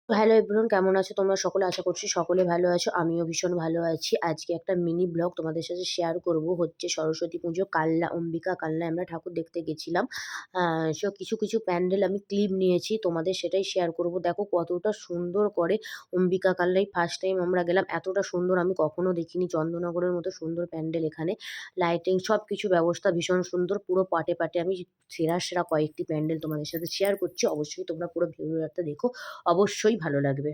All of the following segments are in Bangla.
হ্যালো এভরিওয়ান, কেমন আছো তোমরা সকলে? আশা করছি সকলে ভালো আছো। আমিও ভীষণ ভালো আছি। আজকে একটা মিনি ব্লগ তোমাদের সাথে শেয়ার করব। হচ্ছে সরস্বতী পুজো। কালনা অম্বিকা কালনায় আমরা ঠাকুর দেখতে গেছিলাম। আ সো কিছু প্যান্ডেল আমি ক্লিপ নিয়েছি। তোমাদের সেটাই শেয়ার করব। দেখো কতটা সুন্দর করে অম্বিকা কালনায় ফার্স্ট টাইম আমরা গেলাম। এতটা সুন্দর আমি কখনো দেখিনি। চন্দননগরের মতো সুন্দর প্যান্ডেল এখানে। লাইটিং সবকিছু ব্যবস্থা ভীষণ সুন্দর। পুরো পাটে আমি সেরা কয়েকটি প্যান্ডেল তোমাদের সাথে শেয়ার করছি। অবশ্যই তোমরা পুরো ভিডিওটা দেখো। অবশ্যই ভালো লাগবে।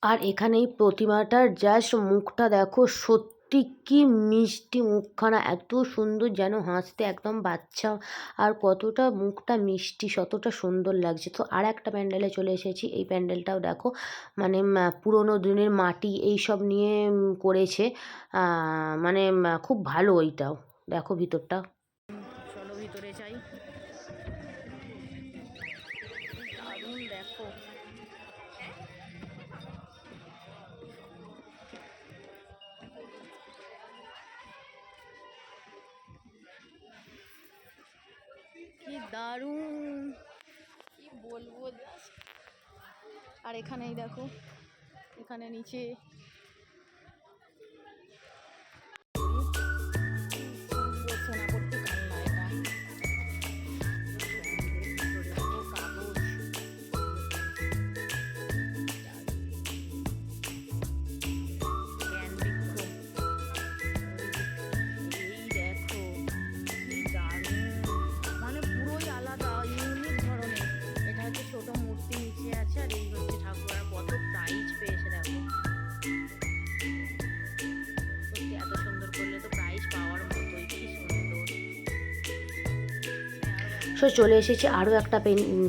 আর এখানে এই প্রতিমাটার জাস্ট মুখটা দেখো, সত্যি কি মিষ্টি মুখখানা, এত সুন্দর যেন হাসতে একদম বাচ্চা। আর কতটা মুখটা মিষ্টি, কতটা সুন্দর লাগছে। তো আর একটা প্যান্ডেলে চলে এসেছি। এই প্যান্ডেলটাও দেখো, মানে পুরোনো দিনের মাটি এইসব নিয়ে করেছে। মানে খুব ভালো ওইটাও। দেখো ভিতরটা। চলো ভিতরে যাই। দারুণ দেখো। কি দারুণ, কি বলবো জাস্ট। আর এখানেই দেখো, এখানে নিচে সুন্দর সোনাপট্টি কান্না। এটা কাগজ, জ্ঞান বৃক্ষ। এই দেখো কি দারুণ, মানে পুরোই আলাদা, ইউনিক ধরনের। এটা হচ্ছে ছোট মূর্তি নিচে আছে, আর এই হচ্ছে ঠাকুর। আর কত প্রাইজ পেয়েছে দেখো। সত্যি এত সুন্দর করলে তো প্রাইজ পাওয়ার মতোই। কি সুন্দর। সো চলে এসেছি আরও একটা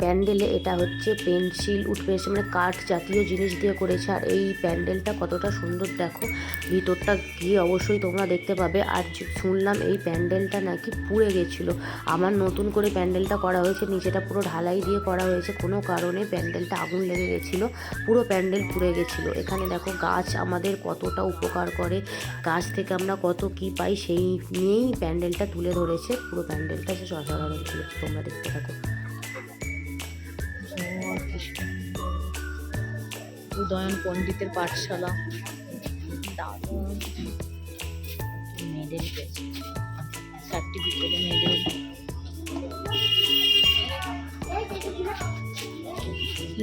প্যান্ডেলে। এটা হচ্ছে পেন্সিল উড পেন্সিল, মানে কাঠ জাতীয় জিনিস দিয়ে করেছে। আর এই প্যান্ডেলটা কতটা সুন্দর দেখো। ভিতরটা গিয়ে অবশ্যই তোমরা দেখতে পাবে। আর শুনলাম এই প্যান্ডেলটা নাকি পুড়ে গেছিলো। আমার নতুন করে প্যান্ডেলটা করা হয়েছে, নিচেটা পুরো ঢালাই দিয়ে করা হয়েছে। কোনো কারণে প্যান্ডেলটা আগুন লেগে গেছিলো, পুরো প্যান্ডেল পুড়ে গেছিলো। এখানে দেখো গাছ আমাদের কতটা উপকার করে, গাছ থেকে আমরা কত কি পাই, সেই নিয়েই প্যান্ডেলটা তুলে ধরেছে। পুরো প্যান্ডেলটা সে অসাধারণ ছিল, তোমরা দেখতে থাকো। উদয়ন পণ্ডিতের পাঠশালা, দারুণ। মেডেল পেয়েছে, সার্টিফিকেট মেডেল।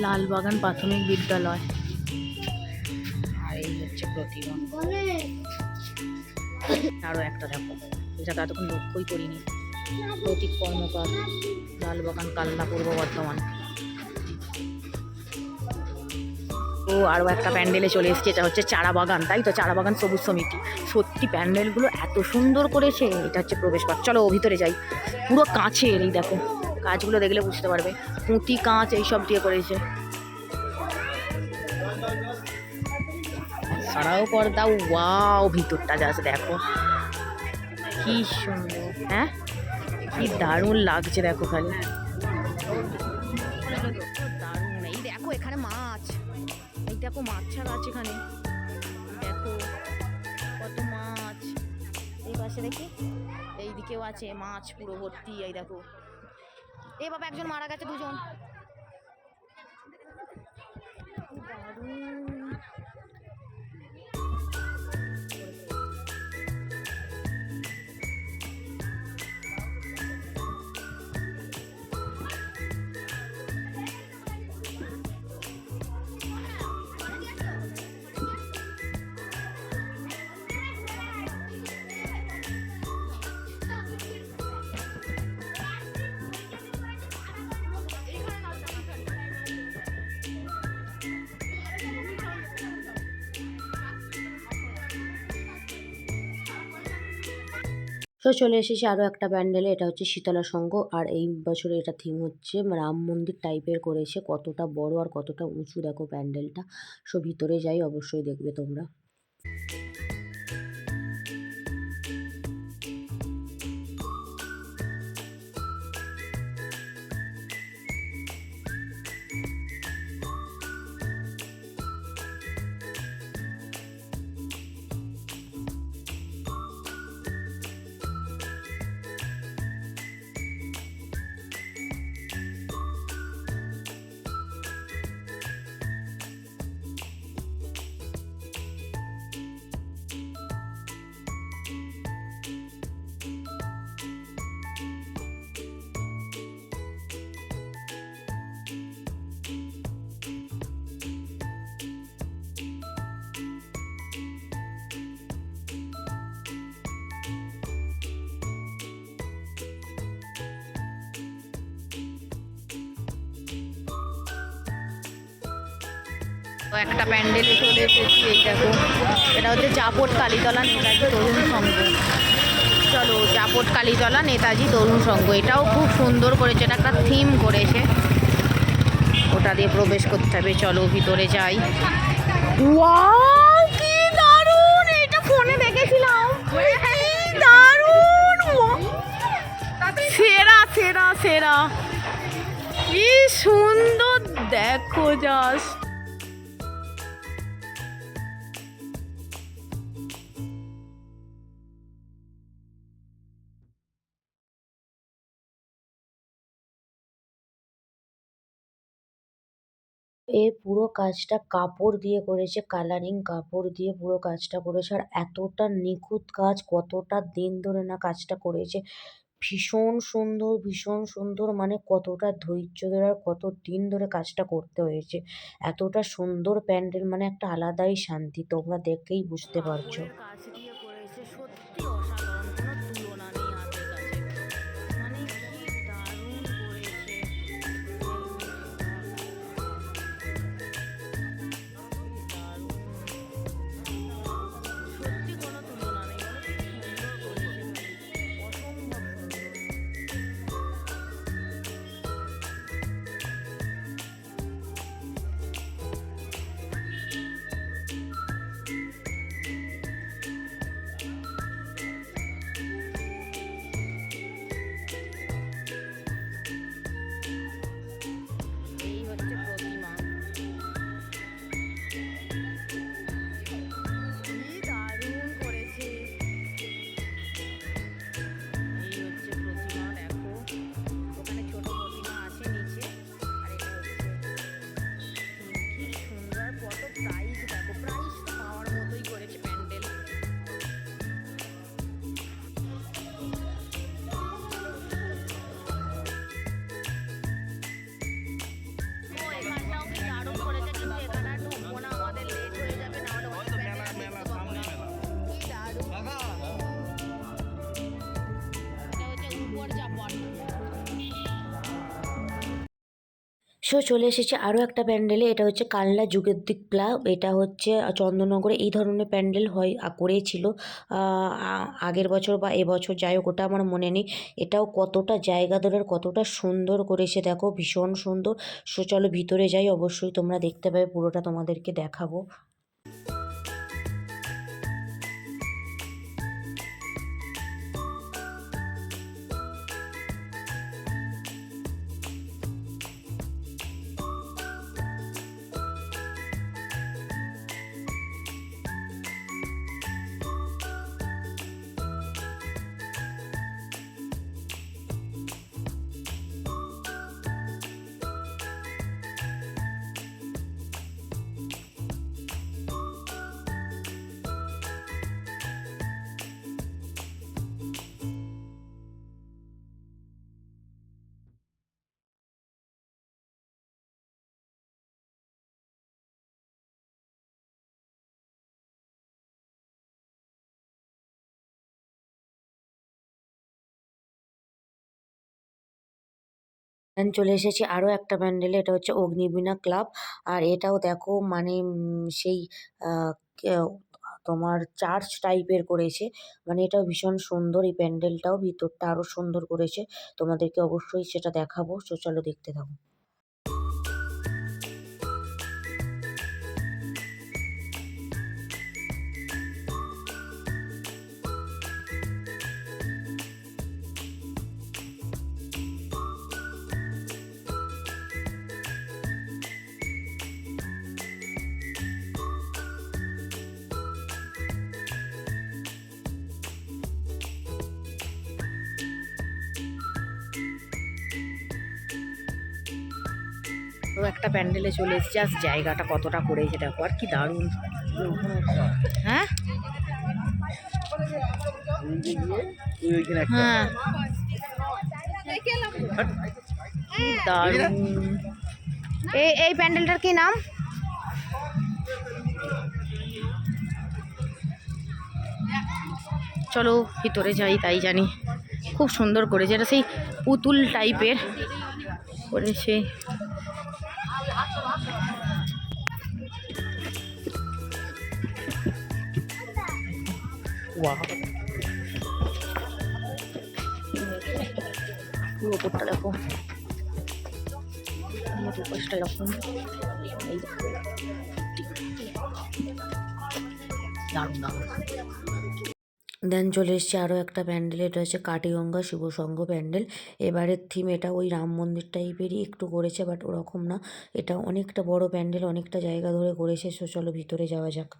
লালবাগান প্রাথমিক বিদ্যালয়। আর এই হচ্ছে প্রতিমা। আরও একটা দেখো, যেটা এতক্ষণ লক্ষ্যই করিনি। প্রতীক কর্মকার, লালবাগান, কালনা, পূর্ব বর্ধমান। ও আরও একটা প্যান্ডেলে চলে এসেছে। এটা হচ্ছে চারা বাগান, তাই তো, চারা বাগান সবুজ সমিতি। সত্যি প্যান্ডেলগুলো এত সুন্দর করেছে। এটা হচ্ছে প্রবেশপথ। চলো ভিতরে যাই। পুরো কাঁচের, এই দেখো কাঁচগুলো দেখলে বুঝতে পারবে। পুঁতি কাঁচ এইসব দিয়ে করেছে। সারাও পর্দা। ওয়াও, ভিতরটা জাস্ট দেখো কি সুন্দর। হ্যাঁ, কি দারুণ লাগছে দেখো খালি। দারুণ। এই দেখো এখানে মাছ, এই দেখো মাছ ছাড়া আছে এখানে। দেখো কত মাছ। এই পাশে দেখি, এইদিকেও আছে মাছ পুরো ভর্তি। এই দেখো, এ বাবা একজন মারা গেছে, দুজন। দারুণ। তো চলে এসেছি আরও একটা প্যান্ডেলে। এটা হচ্ছে শীতলা সংঘ। আর এই বছরে এটা থিম হচ্ছে রাম মন্দির টাইপের করেছে। কতটা বড় আর কতটা উঁচু দেখো প্যান্ডেলটা। সো ভিতরে যাই, অবশ্যই দেখবে তোমরা। তো একটা প্যান্ডেলে চলে এসেছি, এই দেখো, এটা হচ্ছে জাপট কালীতলা নেতাজি তরুণ সংঘ। চলো, জাপট কালীতলা নেতাজি তরুণ সংঘ, এটাও খুব সুন্দর করেছে, এটা একটা থিম করেছে, ওটা দিয়ে প্রবেশ করতে হবে। চলো ভিতরে যাই। ওয়াও, কি দারুণ! এটা ফোনে দেখেছিলাম, কি দারুণ! সেরা সেরা সেরা, কি সুন্দর দেখো জাস্ট। এর পুরো কাজটা কাপড় দিয়ে করেছে, কালারিং কাপড় দিয়ে পুরো কাজটা করেছে। আর এতটা নিখুঁত কাজ, কতটা দিন ধরে না কাজটা করেছে। ভীষণ সুন্দর, ভীষণ সুন্দর, মানে কতটা ধৈর্য ধরে আর কত দিন ধরে কাজটা করতে হয়েছে। এতটা সুন্দর প্যান্ডেল, মানে একটা আলাদাই শান্তি, তোমরা দেখেই বুঝতে পারছো। কাপড়ের কাজ দিয়ে করেছে, সত্যি অসাধারণ, কোনো তুলনা নেই হাতের কাছে, মানে কি দারুণ করেছে। সত্যি কোনো তুলনা নেই, মানে কি সুন্দর করেছে, অসম্ভব সুন্দর। এই হচ্ছে প্রতিমা, কি দারুণ করেছে। এই হচ্ছে প্রতিমা, দেখো ওখানে ছোট প্রতিমা আছে নিচে, আর এটা হচ্ছে কি সুন্দর। কত প্রাইস দেখো, প্রাইস তো পাওয়ার মতোই করেছে প্যান্ডেল। ও এখানটাও কি দারুণ করেছে, কিন্তু এখানে আর ঢুকবো না, আমাদের লেট হয়ে যাবে, না হলে অনেক প্যান্ডেল দেখতে পাবো না। কি দারুণ, এটা হচ্ছে উপর জাপট। চলে এসেছে আরও একটা প্যান্ডেলে, এটা হচ্ছে কালনা যুগোদ্দিক ক্লাব। এটা হচ্ছে চন্দননগরে এই ধরনের প্যান্ডেল হয় করেছিল আগের বছর বা এবছর, যাই হোক ওটা আমার মনে নেই। এটাও কতটা জায়গা ধরে কতটা সুন্দর করেছে দেখো, ভীষণ সুন্দর। চলো ভিতরে যাই, অবশ্যই তোমরা দেখতে পাবে, পুরোটা তোমাদেরকে দেখাবো। চলে এসেছি আরও একটা প্যান্ডেলে, এটা হচ্ছে অগ্নিবীণা ক্লাব। আর এটাও দেখো, মানে সেই আহ, কে- তোমার চার্চ টাইপের করেছে, মানে এটাও ভীষণ সুন্দর। এই প্যান্ডেলটাও ভিতরটা আরো সুন্দর করেছে, তোমাদেরকে অবশ্যই সেটা দেখাবো। চলো দেখতে থাকো। তো একটা প্যান্ডেলে চলে এসেছি, জাস্ট জায়গাটা কতটা করেছে দেখো, আর কি দারুণ। হ্যাঁ হ্যাঁ, কি দারুণ। এই প্যান্ডেলটার কি নাম? চলো ভিতরে যাই, তাই জানি। খুব সুন্দর করেছে, এটা সেই পুতুল টাইপের করেছে। ওয়াও, পুরো ওপরটা দেখো, দুপাশটা এরকম, এই দেখো, দারুণ দারুণ। দেন চলে এসছে আরও একটা প্যান্ডেল, এটা হচ্ছে কাটিগঙ্গা শিবসংঘ প্যান্ডেল। এবারের থিম এটা ওই রাম মন্দির টাইপেরই একটু করেছে, বাট ওরকম না, এটা অনেকটা বড় প্যান্ডেল, অনেকটা জায়গা ধরে করেছে। সো চলো ভিতরে যাওয়া যাক।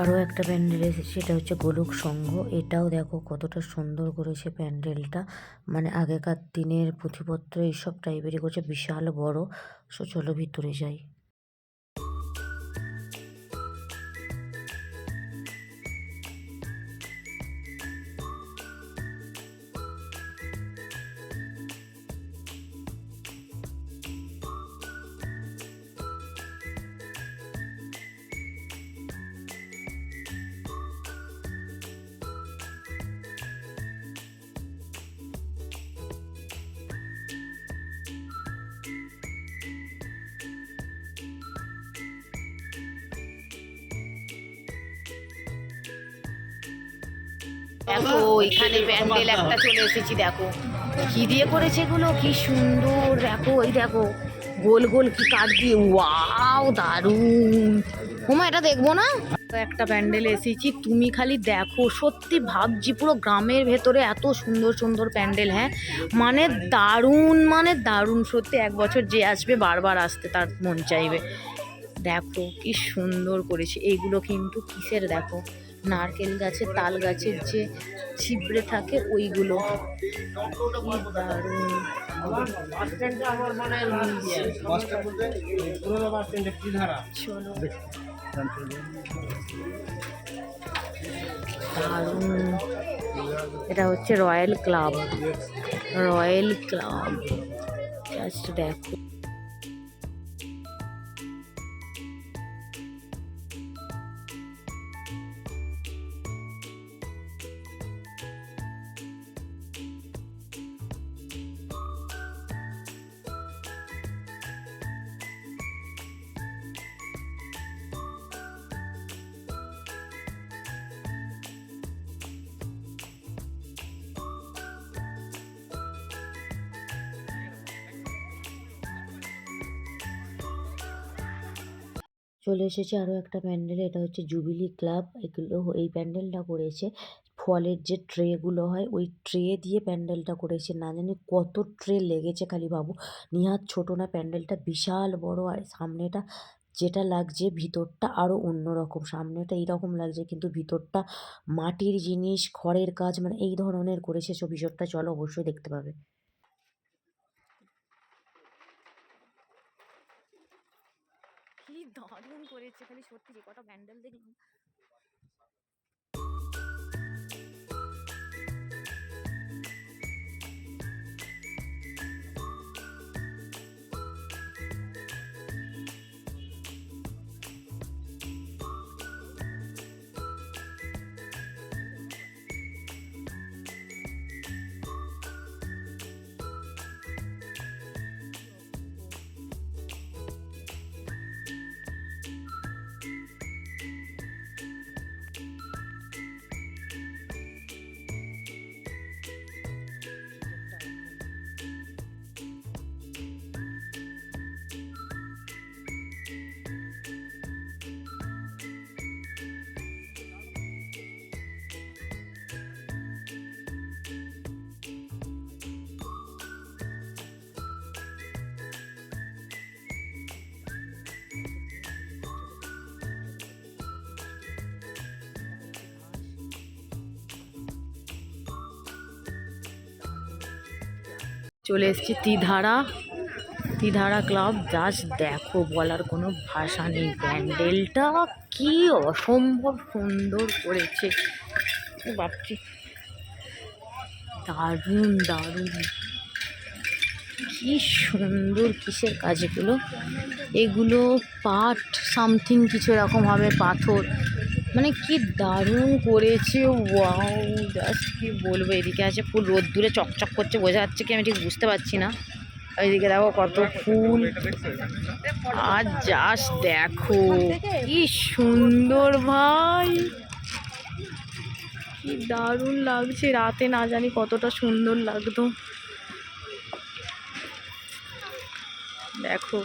আরও একটা প্যান্ডেল এসেছে, সেটা হচ্ছে গোলক সংঘ। এটাও দেখো কতটা সুন্দর করেছে প্যান্ডেলটা, মানে আগেকার দিনের পুঁথিপত্র এইসব টাইপেরই করেছে, বিশাল বড়। সো চলো ভিতরে যাই। দেখো এখানে প্যান্ডেল একটা চলে এসেছি, দেখো কি দিয়ে করেছে এগুলো, কি সুন্দর। দেখো এই দেখো গোল গোল কি কাঠ দিয়ে, ওয়াও দারুণ। হুমা এটা দেখবো না? একটা প্যান্ডেলে এসেছি, তুমি খালি দেখো, সত্যি ভাবছি পুরো গ্রামের ভেতরে এত সুন্দর সুন্দর প্যান্ডেল। হ্যাঁ মানে দারুণ, মানে দারুণ সত্যি। এক বছর যে আসবে বারবার আসতে তার মন চাইবে। দেখো কি সুন্দর করেছে এইগুলো, কিন্তু কিসের দেখো, নারকেল গাছের, তাল গাছের যে ছিবড়ে থাকে ওইগুলো, কি দারুণ। চলো দারুণ। এটা হচ্ছে royal club, royal club, just দেখো। চলে এসেছে আরও একটা প্যান্ডেলে, এটা হচ্ছে জুবিলি ক্লাব। এগুলো এই প্যান্ডেলটা করেছে ফলের যে ট্রেগুলো হয় ওই ট্রে দিয়ে প্যান্ডেলটা করেছে। না জানি কত ট্রে লেগেছে, খালি ভাবো। নিহাত ছোটো না, প্যান্ডেলটা বিশাল বড়। আর সামনেটা যেটা লাগছে, ভিতরটা আরও অন্যরকম। সামনেটা এইরকম লাগছে, কিন্তু ভিতরটা মাটির জিনিস, খড়ের কাজ, মানে এই ধরনের করেছে। সো ভিতরটা চলো অবশ্যই দেখতে পাবে। কি দারুণ করেছে, খালি সত্যি যে কটা প্যান্ডেল দেখলাম। চলে এসেছি তিধারা, শান্তিধারা ক্লাব। জাস্ট দেখো, বলার কোনো ভাষা নেই। প্যান্ডেলটা কি অসম্ভব সুন্দর করেছে বাপরে, দারুণ দারুণ, কি সুন্দর। কিসের কাজ এগুলো? এগুলো পাট সামথিং কিছু এরকম হবে, পাথর, মানে কি দারুণ করেছে। ওয়াও, জাস্ট কি বলবো। এদিকে আছে ফুল, রোদ্দুরে চকচক করছে, বোঝা যাচ্ছে কি আমি ঠিক বুঝতে পারছি না। এইদিকে দেখো কত ফুল, আর জাস্ট দেখো কি সুন্দর ভাই, কি দারুণ লাগছে। রাতে না জানি কতটা সুন্দর লাগতো। দেখো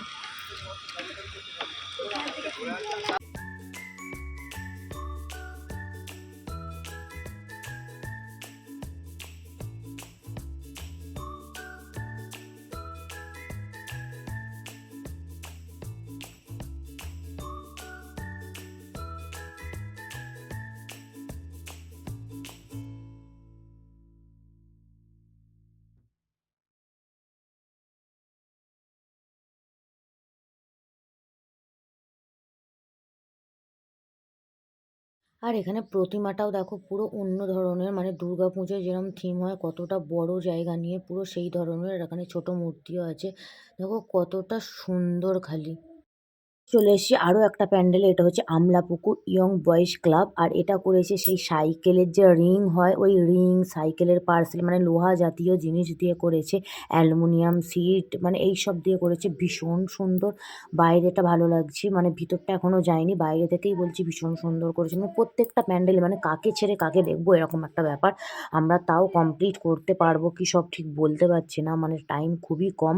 আর এখানে প্রতিমাটাও দেখো পুরো অন্য ধরনের, মানে দুর্গাপুজোয় যেরকম থিম হয় কতটা বড় জায়গা নিয়ে পুরো সেই ধরনের। আর এখানে ছোট মূর্তিও আছে, দেখো কতটা সুন্দর খালি। চলে এসেছি আরো একটা প্যান্ডেলে, এটা হচ্ছে আমলাপুকুর ইয়ং বয়েজ ক্লাব। আর এটা করেছে সেই সাইকেলের যে রিং হয়, ওই রিং, সাইকেলের পার্সেল, মানে লোহা জাতীয় জিনিস দিয়ে করেছে, অ্যালুমিনিয়াম সিট, মানে এই সব দিয়ে করেছে, ভীষণ সুন্দর। বাইরেটা ভালো লাগছে, মানে ভিতরটা এখনো যায়নি, বাইরে থেকেই বলছি ভীষণ সুন্দর করেছে। মানে প্রত্যেকটা প্যান্ডেল, মানে কাকে ছেড়ে কাকে দেখবো এরকম একটা ব্যাপার। আমরা তাও কমপ্লিট করতে পারবো কি সব ঠিক বলতে পারছি না, মানে টাইম খুবই কম।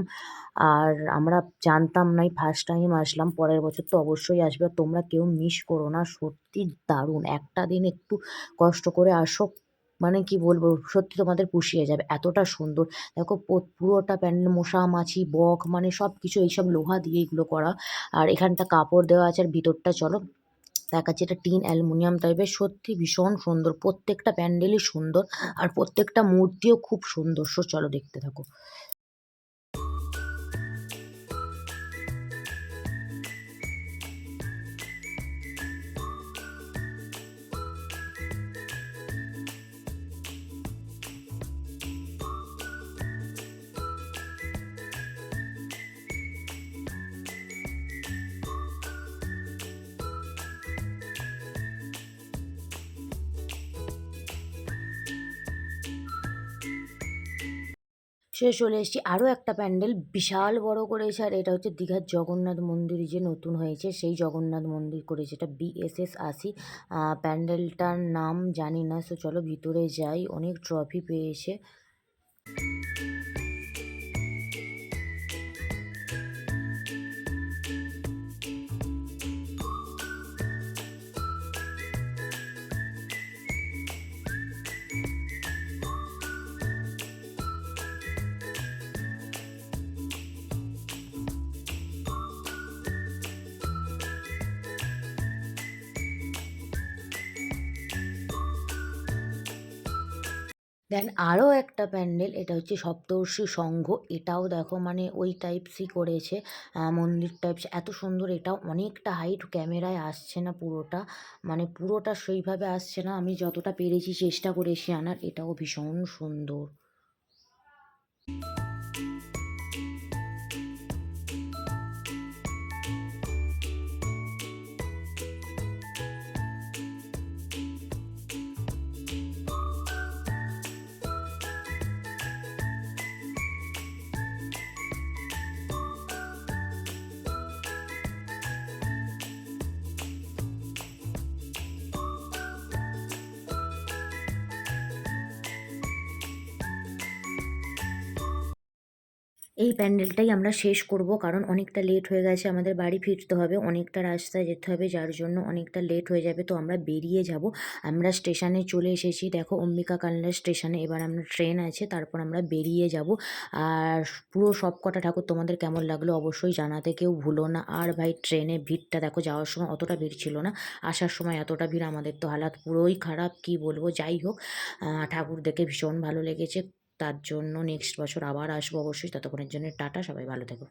আর আমরা জানতাম না, এই ফার্স্ট টাইম আসলাম, পরের বছর তো অবশ্যই আসবে। আর তোমরা কেউ মিস করো না, সত্যি দারুণ। একটা দিন একটু কষ্ট করে আসো, মানে কি বলবো, সত্যি তোমাদের পুষিয়ে যাবে, এতটা সুন্দর। দেখো পুরোটা প্যান্ডেল মশা মাছি বক, মানে সব কিছু এইসব লোহা দিয়ে এগুলো করা। আর এখানটা কাপড় দেওয়া আছে, আর ভিতরটা চলো দেখাচ্ছি, এটা টিন অ্যালুমিনিয়াম টাইপের, সত্যি ভীষণ সুন্দর। প্রত্যেকটা প্যান্ডেলই সুন্দর, আর প্রত্যেকটা মূর্তিও খুব সুন্দর। চলো দেখতে থাকো। চলে এসেছি আরও একটা প্যান্ডেল, বিশাল বড় করেছে। আর এটা হচ্ছে দীঘার জগন্নাথ মন্দির যে নতুন হয়েছে, সেই জগন্নাথ মন্দির করেছে। এটা BSS 80। প্যান্ডেলটার নাম জানি না। চলো ভিতরে যাই, অনেক ট্রফি পেয়েছে। দেন আরও একটা প্যান্ডেল, এটা হচ্ছে সপ্তর্ষি সংঘ। এটাও দেখো মানে ওই টাইপসই করেছে, মন্দির টাইপস, এত সুন্দর। এটাও অনেকটা হাইট, ক্যামেরায় আসছে না পুরোটা, মানে পুরোটা সেইভাবে আসছে না, আমি যতটা পেরেছি চেষ্টা করেছি আনার। এটাও ভীষণ সুন্দর। এই প্যান্ডেলটাই আমরা শেষ করব, কারণ অনেকটা লেট হয়ে গেছে, আমাদের বাড়ি ফিরতে হবে, অনেকটা রাস্তায় যেতে হবে, যার জন্য অনেকটা লেট হয়ে যাবে। তো আমরা বেরিয়ে যাব। আমরা স্টেশনে চলে এসেছি, দেখো অম্বিকা কালনা স্টেশনে। এবার আমরা ট্রেন আছে, তারপর আমরা বেরিয়ে যাব। আর পুরো সব কটা ঠাকুর তোমাদের কেমন লাগলো অবশ্যই জানাতে কেউ ভুলো না। আর ভাই ট্রেনে ভিড়টা দেখো, যাওয়ার সময় অতটা ভিড় ছিল না, আসার সময় এতটা ভিড়, আমাদের তো হালাত পুরোই খারাপ, কি বলবো। যাই হোক, ঠাকুর দেখে ভীষণ ভালো লেগেছে। তার জন্য নেক্সট বছর আবার আসবো অবশ্যই। ততক্ষণের জন্য টাটা, সবাই ভালো থেকো।